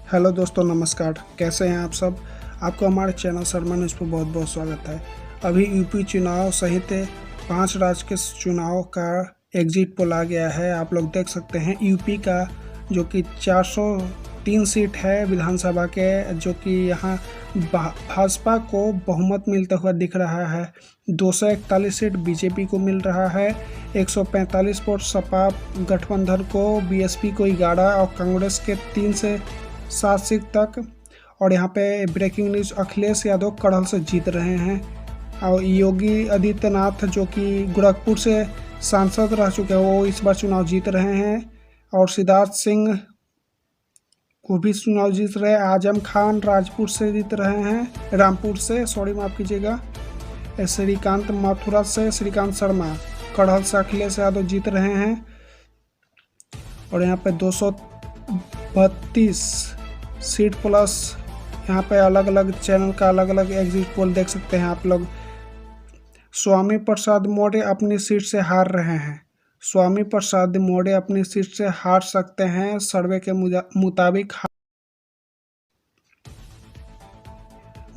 Hello दोस्तों, नमस्कार। कैसे हैं आप सब। आपको हमारे चैनल शर्मा न्यूज़ पर बहुत बहुत स्वागत है। अभी यूपी चुनाव सहित 5 राज्य के चुनाव का एग्जिट पोल आ गया है। आप लोग देख सकते हैं यूपी का जो कि 403 सीट है विधानसभा के, जो कि यहाँ भाजपा को बहुमत मिलता हुआ दिख रहा है। 241 सीट बीजेपी को मिल रहा है, 145 वोट सपा गठबंधन को, बीएसपी को 11 और कांग्रेस के 3 से 7 सीट तक। और यहाँ पे ब्रेकिंग न्यूज़, अखिलेश यादव कड़हल से जीत रहे हैं। और योगी आदित्यनाथ जो कि गोरखपुर से सांसद रह चुके हैं, वो इस बार चुनाव जीत रहे हैं। और सिद्धार्थ सिंह को भी चुनाव जीत रहे हैं। आजम खान राजपुर से जीत रहे हैं, रामपुर से, सॉरी माफ़ कीजिएगा। श्रीकांत मथुरा से श्रीकांत शर्मा, कड़हल से अखिलेश यादव जीत रहे हैं। और यहाँ पे 232 सीट प्लस यहाँ पे अलग अलग चैनल का अलग अलग एग्जिट पोल देख सकते हैं आप लोग। स्वामी प्रसाद मौर्य अपनी सीट से हार रहे हैं। स्वामी प्रसाद मौर्य अपनी सीट से हार सकते हैं, सर्वे के मुताबिक।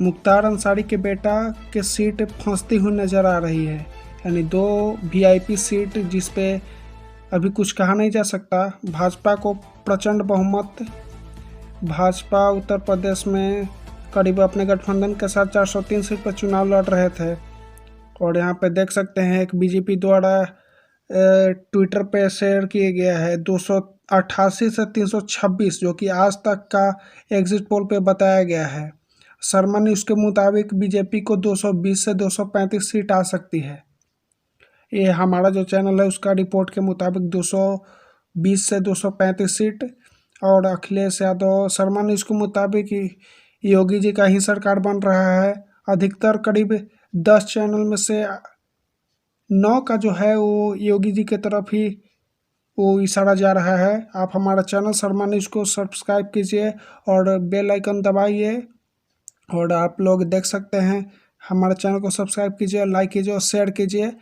मुख्तार अंसारी के बेटा के सीट फंसती हुई नजर आ रही है, यानी 2 वीआईपी सीट जिस पे अभी कुछ कहा नहीं जा सकता। भाजपा को प्रचंड बहुमत। भाजपा उत्तर प्रदेश में करीब अपने गठबंधन के साथ 403 सीट पर चुनाव लड़ रहे थे। और यहाँ पे देख सकते हैं एक बीजेपी द्वारा ट्विटर पे शेयर किया गया है 288 से 326, जो कि आज तक का एग्जिट पोल पे बताया गया है। शर्मा न्यूज़ के मुताबिक बीजेपी को 220 से 235 सीट आ सकती है। ये हमारा जो चैनल है उसका रिपोर्ट के मुताबिक 220 से 235 सीट। और अखिलेश यादव शर्मा न्यूज़ के मुताबिक योगी जी का ही सरकार बन रहा है। अधिकतर करीब 10 चैनल में से 9 का जो है वो योगी जी के तरफ ही वो इशारा जा रहा है। आप हमारा चैनल शर्मा न्यूज़ को सब्सक्राइब कीजिए और बेल आइकन दबाइए। और आप लोग देख सकते हैं, हमारे चैनल को सब्सक्राइब कीजिए, लाइक कीजिए और शेयर कीजिए।